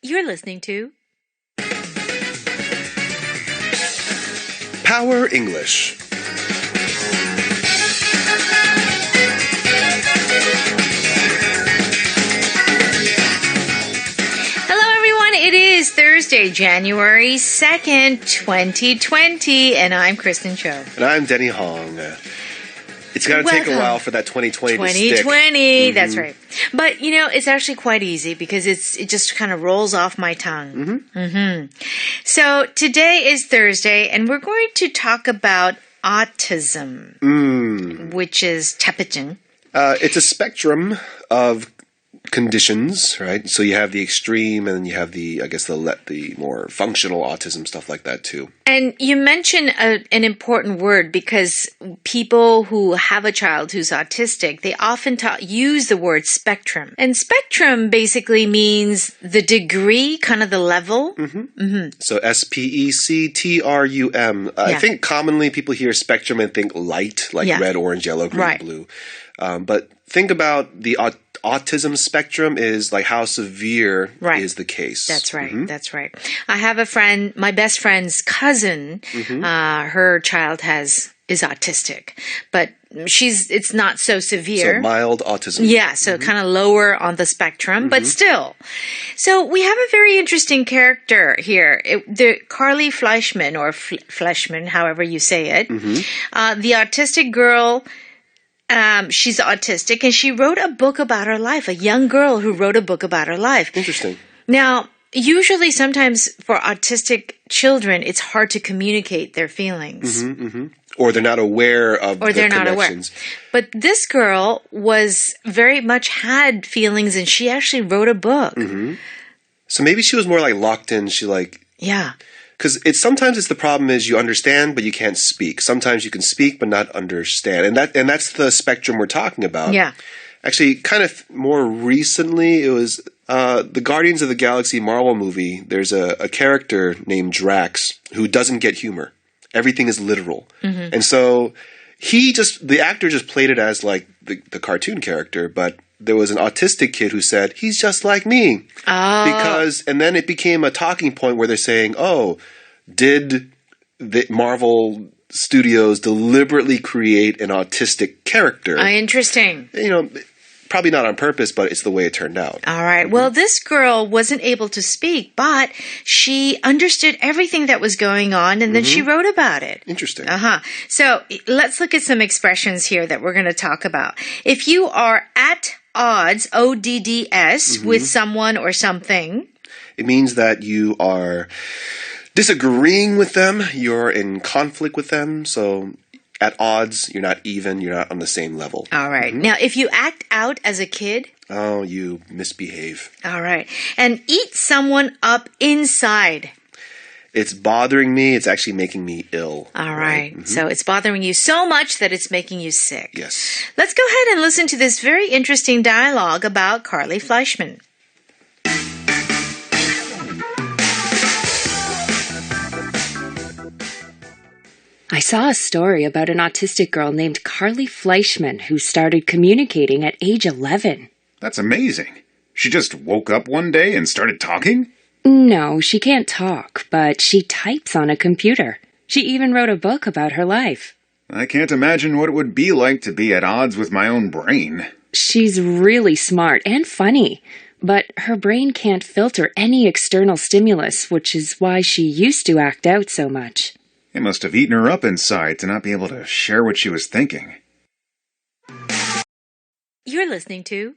You're listening to Power English. Hello, everyone. It is Thursday, January 2nd, 2020, and I'm Kristen Cho. And I'm Denny Hong. It's going to take a while for that 2020 to stick. 2020, that's right. But, it's actually quite easy because it just kind of rolls off my tongue. So today is Thursday, and we're going to talk about autism, which is tapping. It's a spectrum of conditions, right? So you have the extreme, and then you have the more functional autism, stuff like that too. And you mentioned an important word because people who have a child who's autistic, they often use the word spectrum. And spectrum basically means the degree, kind of the level. So S-P-E-C-T-R-U-M. I think commonly people hear spectrum and think light, like red, orange, yellow, green, blue. But think about the autism spectrum is like how severe is the case. That's right. That's right. I have a friend, my best friend's cousin, her child is autistic, but it's not so severe. So mild autism. Yeah, so kind of lower on the spectrum, but still. So we have a very interesting character here. The Carly Fleischmann, or Fleischmann, however you say it. The autistic girl. She's autistic, and she wrote a book about her life, a young girl who wrote a book about her life. Interesting. Now, usually sometimes for autistic children, it's hard to communicate their feelings. Or they're not aware of the connections. But this girl very much had feelings, and she actually wrote a book. So maybe she was more like locked in. Yeah. Because sometimes the problem is you understand, but you can't speak. Sometimes you can speak, but not understand. And that's the spectrum we're talking about. Yeah. Actually, kind of more recently, it was the Guardians of the Galaxy Marvel movie. There's a character named Drax who doesn't get humor. Everything is literal. And so the actor just played it as like the cartoon character, but there was an autistic kid who said, he's just like me. And then it became a talking point where they're saying, did the Marvel Studios deliberately create an autistic character? Interesting. Probably not on purpose, but it's the way it turned out. All right. Well, this girl wasn't able to speak, but she understood everything that was going on, and then she wrote about it. Interesting. So let's look at some expressions here that we're going to talk about. If you are at odds, O-D-D-S, with someone or something, it means that you are disagreeing with them, you're in conflict with them, so at odds, you're not even, you're not on the same level. All right. Now, if you act out as a kid, you misbehave. All right. And eat someone up inside. It's bothering me. It's actually making me ill. All right. So it's bothering you so much that it's making you sick. Yes. Let's go ahead and listen to this very interesting dialogue about Carly Fleischmann. I saw a story about an autistic girl named Carly Fleischmann who started communicating at age 11. That's amazing. She just woke up one day and started talking? No, she can't talk, but she types on a computer. She even wrote a book about her life. I can't imagine what it would be like to be at odds with my own brain. She's really smart and funny, but her brain can't filter any external stimulus, which is why she used to act out so much. It must have eaten her up inside to not be able to share what she was thinking. You're listening to